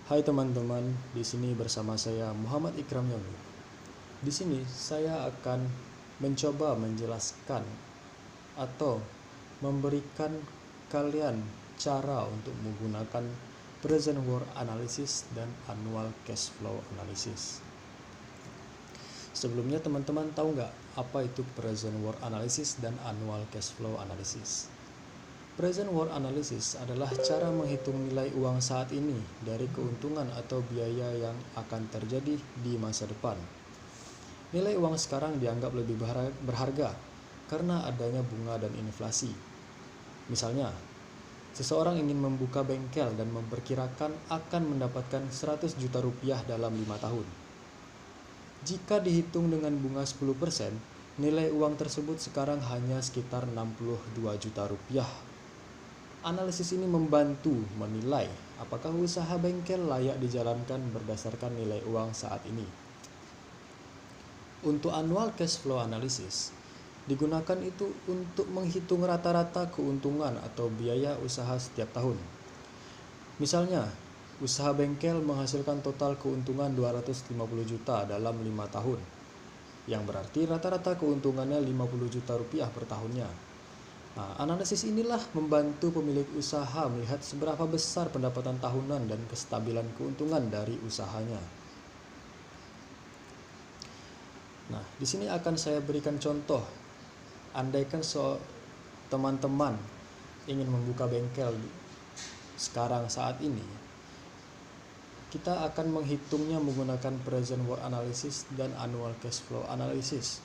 Hai teman-teman, di sini bersama saya Muhammad Ikram Yomi. Di sini saya akan mencoba menjelaskan atau memberikan kalian cara untuk menggunakan present worth analysis dan annual cash flow analysis. Sebelumnya teman-teman tahu nggak apa itu present worth analysis dan annual cash flow analysis? Present worth analysis adalah cara menghitung nilai uang saat ini dari keuntungan atau biaya yang akan terjadi di masa depan. Nilai uang sekarang dianggap lebih berharga karena adanya bunga dan inflasi. Misalnya, seseorang ingin membuka bengkel dan memperkirakan akan mendapatkan 100 juta rupiah dalam 5 tahun. Jika dihitung dengan bunga 10%, nilai uang tersebut sekarang hanya sekitar 62 juta rupiah. Analisis ini membantu menilai apakah usaha bengkel layak dijalankan berdasarkan nilai uang saat ini. Untuk annual cash flow analysis, digunakan itu untuk menghitung rata-rata keuntungan atau biaya usaha setiap tahun. Misalnya, usaha bengkel menghasilkan total keuntungan 250 juta dalam 5 tahun, yang berarti rata-rata keuntungannya 50 juta rupiah per tahunnya. Analisis inilah membantu pemilik usaha melihat seberapa besar pendapatan tahunan dan kestabilan keuntungan dari usahanya. Nah, di sini akan saya berikan contoh. Andaikan teman-teman ingin membuka bengkel sekarang saat ini, kita akan menghitungnya menggunakan present worth analysis dan annual cash flow analysis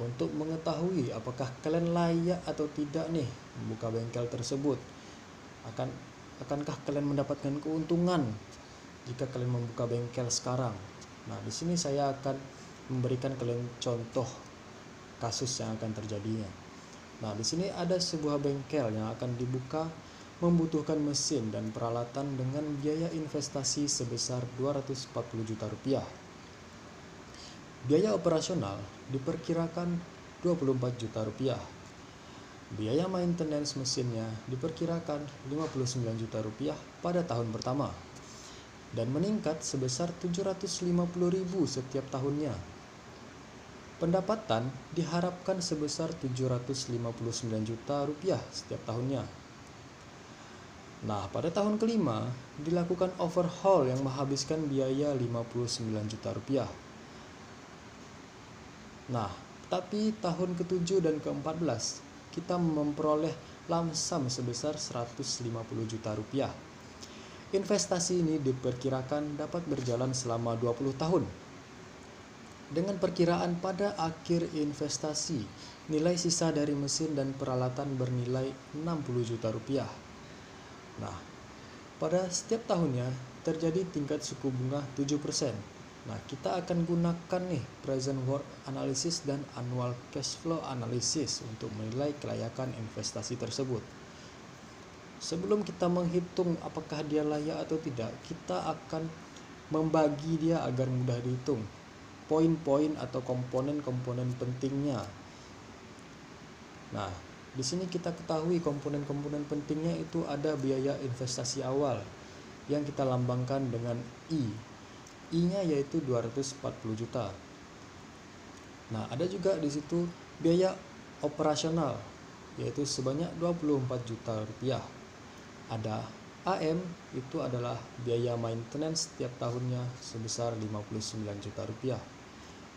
untuk mengetahui apakah kalian layak atau tidak nih membuka bengkel tersebut. Akankah kalian mendapatkan keuntungan jika kalian membuka bengkel sekarang? Nah, di sini saya akan memberikan kalian contoh kasus yang akan terjadinya. Nah, di sini ada sebuah bengkel yang akan dibuka membutuhkan mesin dan peralatan dengan biaya investasi sebesar 240 juta rupiah. Biaya operasional diperkirakan 24 juta rupiah. Biaya maintenance mesinnya diperkirakan 59 juta rupiah pada tahun pertama dan meningkat sebesar 750.000 setiap tahunnya. Pendapatan diharapkan sebesar 759 juta rupiah setiap tahunnya. Nah, pada tahun kelima dilakukan overhaul yang menghabiskan biaya 59 juta rupiah. Nah, tapi tahun ke-7 dan ke-14 kita memperoleh lamsam sebesar 150 juta rupiah. Investasi ini diperkirakan dapat berjalan selama 20 tahun. Dengan perkiraan pada akhir investasi, nilai sisa dari mesin dan peralatan bernilai 60 juta rupiah. Nah, pada setiap tahunnya terjadi tingkat suku bunga 7%. Nah, kita akan gunakan nih present worth analysis dan annual cash flow analysis untuk menilai kelayakan investasi tersebut. Sebelum kita menghitung apakah dia layak atau tidak, kita akan membagi dia agar mudah dihitung. Poin-poin atau komponen-komponen pentingnya. Nah, di sini kita ketahui komponen-komponen pentingnya itu ada biaya investasi awal yang kita lambangkan dengan I. I-nya yaitu 240 juta. Nah, ada juga di situ biaya operasional yaitu sebanyak 24 juta rupiah. Ada AM, itu adalah biaya maintenance setiap tahunnya sebesar 59 juta rupiah.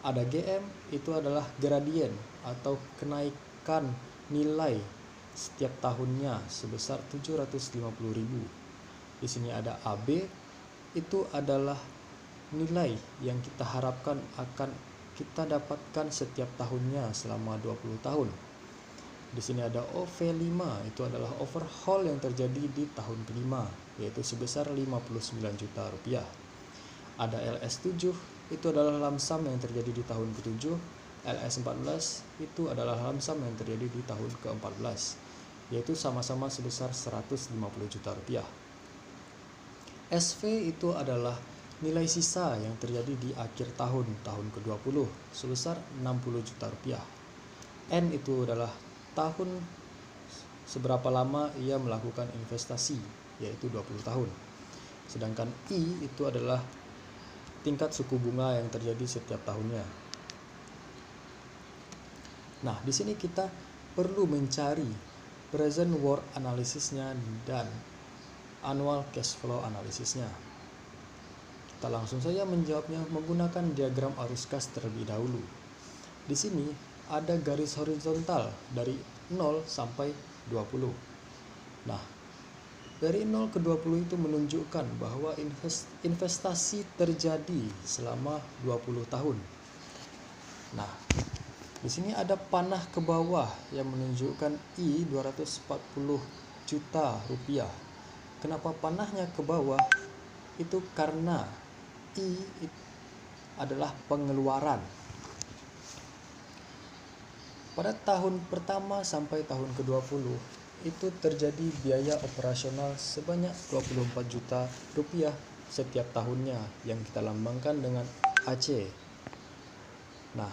Ada GM, itu adalah gradien atau kenaikan nilai setiap tahunnya sebesar 750.000. Di sini ada AB, itu adalah nilai yang kita harapkan akan kita dapatkan setiap tahunnya selama 20 tahun. Di sini ada OV5, itu adalah overhaul yang terjadi di tahun kelima, yaitu sebesar 59 juta rupiah. Ada LS7, itu adalah lamsam yang terjadi di tahun ke-7. LS14 itu adalah lamsam yang terjadi di tahun ke-14, yaitu sama-sama sebesar 150 juta rupiah. SV itu adalah nilai sisa yang terjadi di akhir tahun ke-20 sebesar 60 juta rupiah. N itu adalah tahun seberapa lama ia melakukan investasi, yaitu 20 tahun. Sedangkan I itu adalah tingkat suku bunga yang terjadi setiap tahunnya. Nah, di sini kita perlu mencari present worth analisisnya dan annual cash flow analisisnya. Kita langsung saja menjawabnya menggunakan diagram arus kas terlebih dahulu. Di sini ada garis horizontal dari 0 sampai 20. Nah, dari 0 ke 20 itu menunjukkan bahwa investasi terjadi selama 20 tahun. Nah, di sini ada panah ke bawah yang menunjukkan I 240 juta rupiah. Kenapa panahnya ke bawah? Itu karena I adalah pengeluaran. Pada tahun pertama sampai tahun ke-20 itu terjadi biaya operasional sebanyak 24 juta rupiah setiap tahunnya yang kita lambangkan dengan AC. Nah,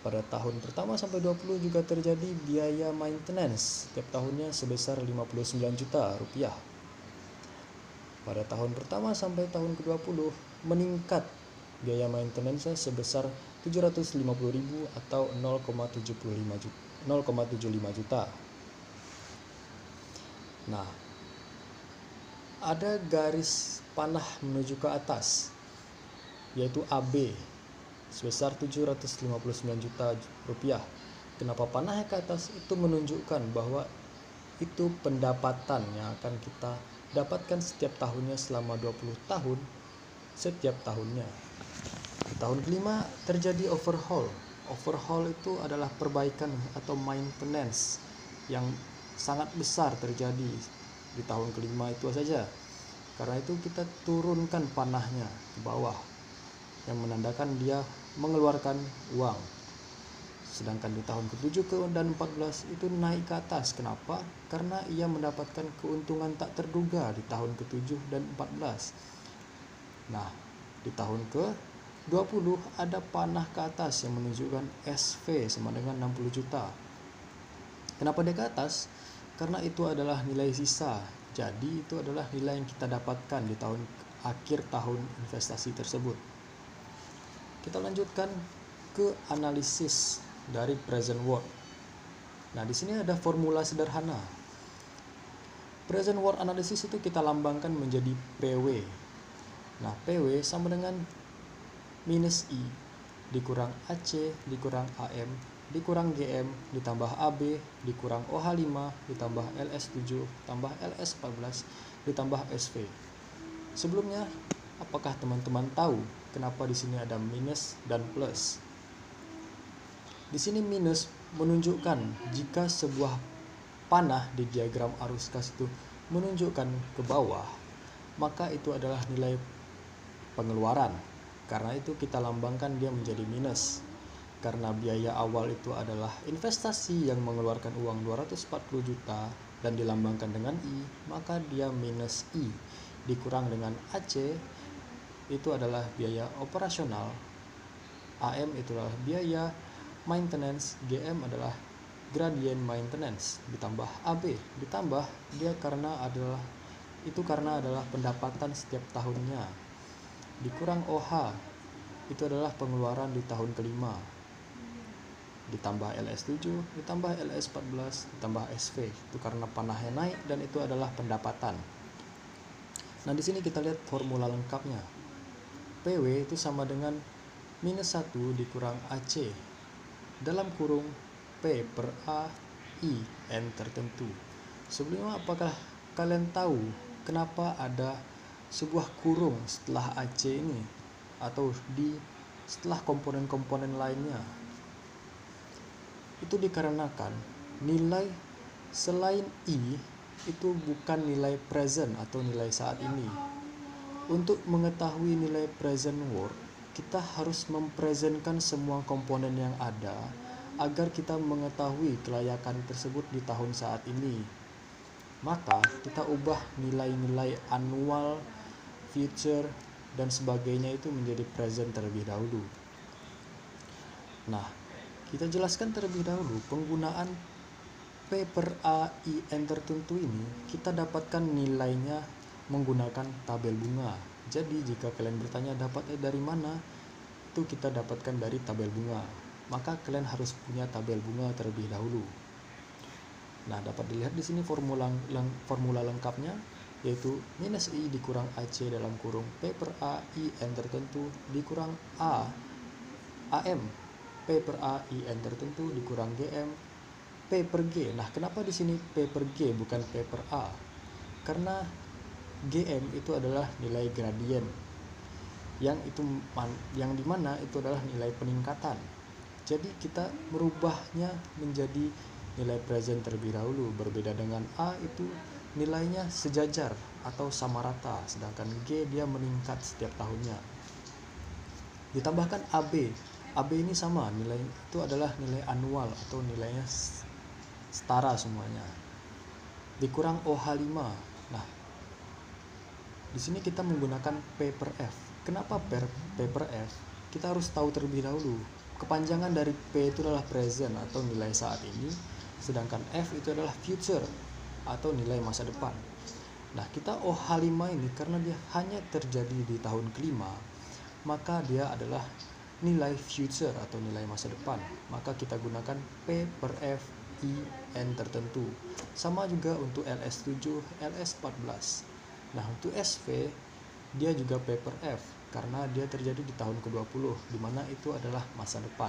pada tahun pertama sampai 20 juga terjadi biaya maintenance setiap tahunnya sebesar 59 juta rupiah. Pada tahun pertama sampai tahun ke-20 meningkat biaya maintenance sebesar 750.000 atau 0,75 juta. Nah, ada garis panah menuju ke atas yaitu AB sebesar 759 juta rupiah. Kenapa panahnya ke atas? Itu menunjukkan bahwa itu pendapatan yang akan kita dapatkan setiap tahunnya selama 20 tahun setiap tahunnya. Di tahun kelima terjadi overhaul. Overhaul itu adalah perbaikan atau maintenance yang sangat besar terjadi di tahun kelima itu saja. Karena itu kita turunkan panahnya ke bawah yang menandakan dia mengeluarkan uang. Sedangkan di tahun ke-7 dan 14 itu naik ke atas. Kenapa? Karena ia mendapatkan keuntungan tak terduga di tahun ke-7 dan 14. Nah, di tahun ke-20 ada panah ke atas yang menunjukkan SV sama dengan 60 juta. Kenapa dia ke atas? Karena itu adalah nilai sisa. Jadi itu adalah nilai yang kita dapatkan di akhir tahun investasi tersebut. Kita lanjutkan ke analisis dari present worth. Nah, di sini ada formula sederhana. Present worth analysis itu kita lambangkan menjadi PW. Nah, PW sama dengan minus I dikurang AC dikurang AM dikurang GM ditambah AB dikurang OH5 ditambah LS7 tambah LS14 ditambah SV. Sebelumnya, apakah teman-teman tahu kenapa di sini ada minus dan plus? Di sini minus menunjukkan jika sebuah panah di diagram arus kas itu menunjukkan ke bawah, maka itu adalah nilai pengeluaran. Karena itu kita lambangkan dia menjadi minus. Karena biaya awal itu adalah investasi yang mengeluarkan uang 240 juta dan dilambangkan dengan I, maka dia minus I dikurang dengan AC itu adalah biaya operasional, AM itu adalah biaya maintenance, GM adalah gradient maintenance, ditambah AB ditambah dia karena adalah pendapatan setiap tahunnya, dikurang OH itu adalah pengeluaran di tahun kelima, ditambah LS7 ditambah LS14 ditambah SV itu karena panahnya naik dan itu adalah pendapatan. Nah, di sini kita lihat formula lengkapnya. PW itu sama dengan minus 1 dikurang AC dalam kurung P per A I N tertentu. Sebelumnya, apakah kalian tahu kenapa ada sebuah kurung setelah AC ini atau setelah komponen-komponen lainnya? Itu dikarenakan nilai selain I itu bukan nilai present atau nilai saat ini. Untuk mengetahui nilai present worth, kita harus mempresentkan semua komponen yang ada agar kita mengetahui kelayakan tersebut di tahun saat ini. Maka kita ubah nilai-nilai annual, future, dan sebagainya itu menjadi present terlebih dahulu. Nah, kita jelaskan terlebih dahulu penggunaan P per A I N tertentu ini kita dapatkan nilainya menggunakan tabel bunga. Jadi jika kalian bertanya dapat dari mana, itu kita dapatkan dari tabel bunga. Maka kalian harus punya tabel bunga terlebih dahulu. Nah, dapat dilihat di sini formula lengkapnya, yaitu minus I dikurang AC dalam kurung P per A IN tertentu dikurang AM P per A IN tertentu dikurang GM P per G. Nah, kenapa di sini P per G bukan P per A? Karena GM itu adalah nilai gradien, yang dimana itu adalah nilai peningkatan. Jadi kita merubahnya menjadi nilai present terlebih dahulu. Berbeda dengan A, itu nilainya sejajar atau sama rata, sedangkan G dia meningkat setiap tahunnya. Ditambahkan AB. AB ini sama, nilai itu adalah nilai anual atau nilainya setara semuanya. Dikurang OH5. Nah, di sini kita menggunakan P per F. Kenapa P per F? Kita harus tahu terlebih dahulu. Kepanjangan dari P itu adalah present atau nilai saat ini, sedangkan F itu adalah future atau nilai masa depan. Nah, kita OH5 ini karena dia hanya terjadi di tahun kelima, maka dia adalah nilai future atau nilai masa depan. Maka kita gunakan P per F IN tertentu. Sama juga untuk LS7, LS14. Nah, untuk SV dia juga P per F karena dia terjadi di tahun ke-20, di mana itu adalah masa depan.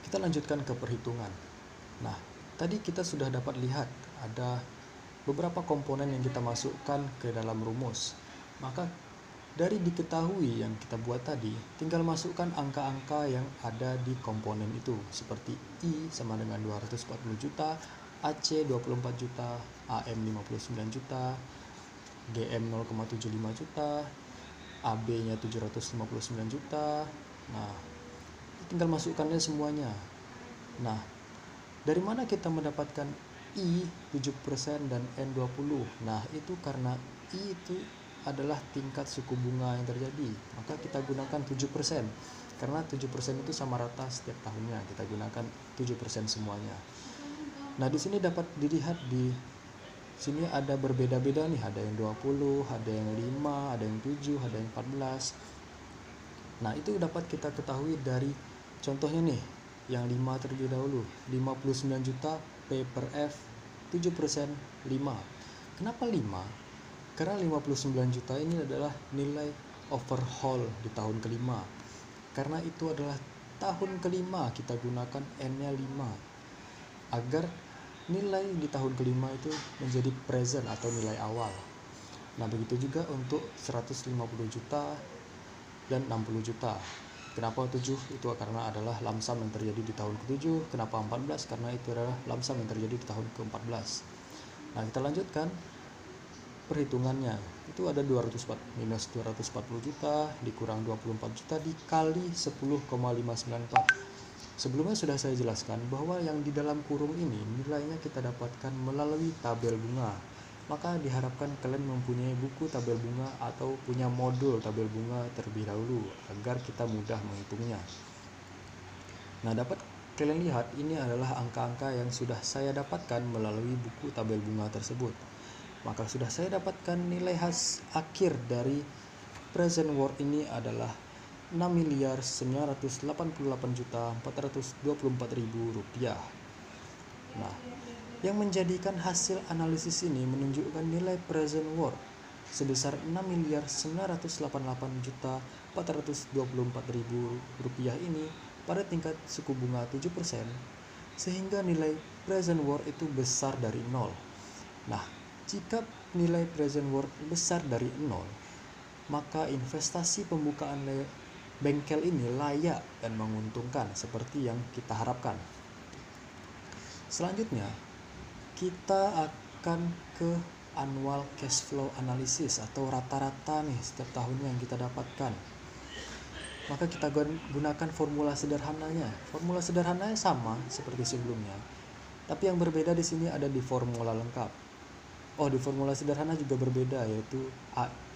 Kita lanjutkan ke perhitungan. Nah, tadi kita sudah dapat lihat ada beberapa komponen yang kita masukkan ke dalam rumus. Maka dari diketahui yang kita buat tadi, tinggal masukkan angka-angka yang ada di komponen itu, seperti I sama dengan 240 juta, AC 24 juta, AM 59 juta, GM 0,75 juta, AB-nya 759 juta. Nah, tinggal masukkannya semuanya. Nah, dari mana kita mendapatkan I 7% dan N 20? Nah, itu karena I itu adalah tingkat suku bunga yang terjadi. Maka kita gunakan 7%. Karena 7% itu sama rata setiap tahunnya. Kita gunakan 7% semuanya. Nah, di sini dapat dilihat di sini ada berbeda-beda nih. Ada yang 20, ada yang 5, ada yang 7, ada yang 14. Nah, itu dapat kita ketahui dari contohnya nih. Yang 5 terlebih dahulu, 59 juta P per F 7% 5. Kenapa 5? Karena 59 juta ini adalah nilai overhaul di tahun kelima. Karena itu adalah tahun kelima, kita gunakan N-nya 5 agar nilai di tahun kelima itu menjadi present atau nilai awal. Nah, begitu juga untuk 150 juta dan 60 juta. Kenapa 7? Itu karena adalah lump sum yang terjadi di tahun ke-7. Kenapa 14? Karena itu adalah lump sum yang terjadi di tahun ke-14. Nah, kita lanjutkan perhitungannya. Itu ada minus 240 juta dikurang 24 juta dikali 10,594. Sebelumnya sudah saya jelaskan bahwa yang di dalam kurung ini nilainya kita dapatkan melalui tabel bunga. Maka diharapkan kalian mempunyai buku tabel bunga atau punya modul tabel bunga terlebih dahulu agar kita mudah menghitungnya. Nah, dapat kalian lihat ini adalah angka-angka yang sudah saya dapatkan melalui buku tabel bunga tersebut. Maka sudah saya dapatkan nilai akhir dari present worth ini adalah 6.988.424.000 rupiah. Nah, yang menjadikan hasil analisis ini menunjukkan nilai present worth sebesar 6.988.424.000 rupiah ini pada tingkat suku bunga 7%, sehingga nilai present worth itu besar dari 0. Nah, jika nilai present worth besar dari 0, maka investasi pembukaan bengkel ini layak dan menguntungkan seperti yang kita harapkan. Selanjutnya, kita akan ke annual cash flow analysis atau rata-rata nih setiap tahunnya yang kita dapatkan. Maka kita gunakan formula sederhananya. Formula sederhananya sama seperti sebelumnya, tapi yang berbeda di sini ada di formula lengkap. Di formula sederhana juga berbeda, yaitu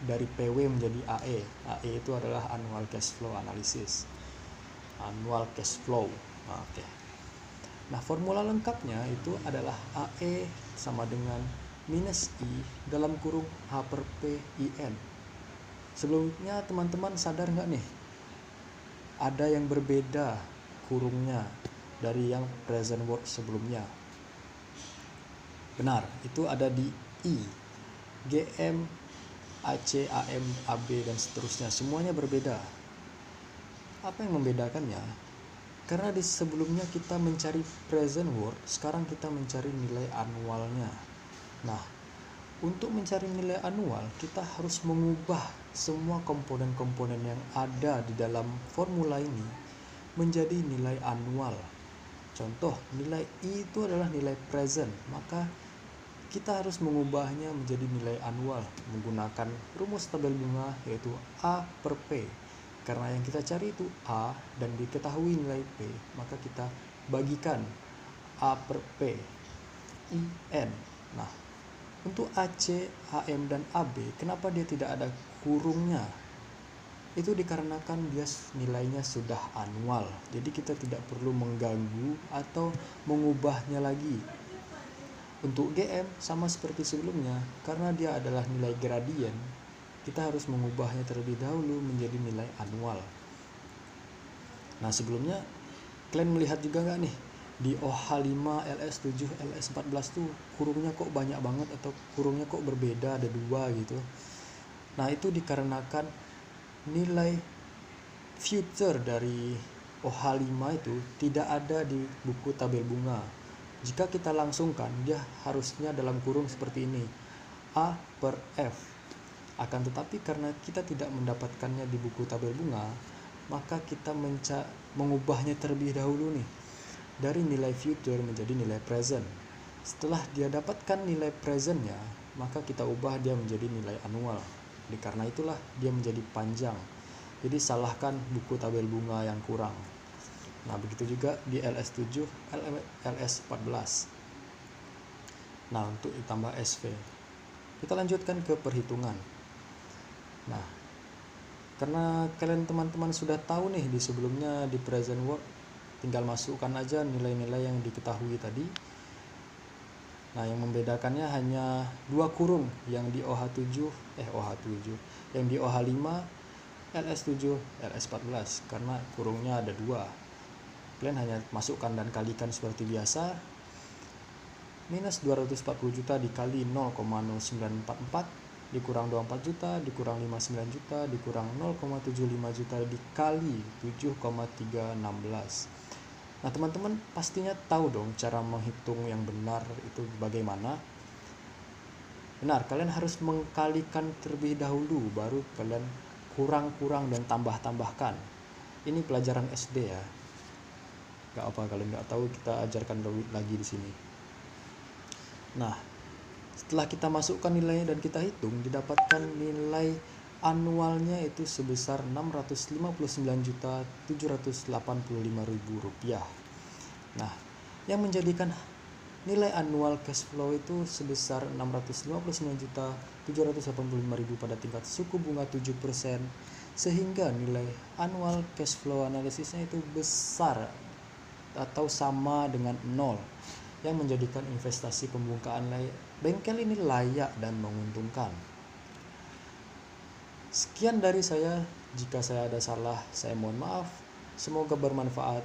dari PW menjadi AE. AE itu adalah annual cash flow analysis. Annual cash flow. Nah, formula lengkapnya itu adalah AE sama dengan minus I dalam kurung H per P IN. Sebelumnya teman-teman sadar nggak nih? Ada yang berbeda kurungnya dari yang present work sebelumnya. Benar, itu ada di I, GM, AC, AM, AB, dan seterusnya. Semuanya berbeda. Apa yang membedakannya? Karena di sebelumnya kita mencari present work, sekarang kita mencari nilai anualnya. Nah, untuk mencari nilai anual, kita harus mengubah semua komponen-komponen yang ada di dalam formula ini menjadi nilai anual. Contoh, nilai I itu adalah nilai present, maka kita harus mengubahnya menjadi nilai anual menggunakan rumus tabel bunga, yaitu A per P. Karena yang kita cari itu A dan diketahui nilai P, maka kita bagikan A per P IN. Nah, untuk AC, AM, dan AB, kenapa dia tidak ada kurungnya? Itu dikarenakan dia nilainya sudah anual, jadi kita tidak perlu mengganggu atau mengubahnya lagi. Untuk GM sama seperti sebelumnya, karena dia adalah nilai gradien, kita harus mengubahnya terlebih dahulu menjadi nilai anual. Nah, sebelumnya kalian melihat juga nggak nih, di OH5, LS7, LS14 tuh kurungnya kok banyak banget, atau kurungnya kok berbeda, ada dua gitu. Nah, itu dikarenakan nilai future dari OH5 itu tidak ada di buku tabel bunga. Jika kita langsungkan, dia harusnya dalam kurung seperti ini, A per F. Akan tetapi karena kita tidak mendapatkannya di buku tabel bunga, maka kita mengubahnya terlebih dahulu nih, dari nilai future menjadi nilai present. Setelah dia dapatkan nilai presentnya, maka kita ubah dia menjadi nilai anual. Karena itulah dia menjadi panjang. Jadi salahkan buku tabel bunga yang kurang. Nah, begitu juga di LS7, LS14. Nah, untuk ditambah SV. Kita lanjutkan ke perhitungan. Nah, karena kalian teman-teman sudah tahu nih di sebelumnya di present work, tinggal masukkan aja nilai-nilai yang diketahui tadi. Nah, yang membedakannya hanya dua kurung, yang di OH7, yang di OH5, LS7, LS14, karena kurungnya ada dua. Kalian hanya masukkan dan kalikan seperti biasa. Minus 240 juta dikali 0,0944 dikurang 24 juta dikurang 59 juta dikurang 0,75 juta dikali 7,316. Nah, teman-teman pastinya tahu dong cara menghitung yang benar itu bagaimana. Benar, kalian harus mengkalikan terlebih dahulu, baru kalian kurang-kurang dan tambah-tambahkan. Ini pelajaran SD ya. Gak apa, kalian nggak tahu, kita ajarkan lagi di sini. Nah, setelah kita masukkan nilainya dan kita hitung, didapatkan nilai anualnya itu sebesar Rp659.785.000. Nah, yang menjadikan nilai anual cash flow itu sebesar Rp659.785.000 pada tingkat suku bunga 7%, sehingga nilai anual cash flow analisisnya itu besar atau sama dengan 0, yang menjadikan investasi pembukaan bengkel ini layak dan menguntungkan. Sekian dari saya. Jika saya ada salah, saya mohon maaf. Semoga bermanfaat.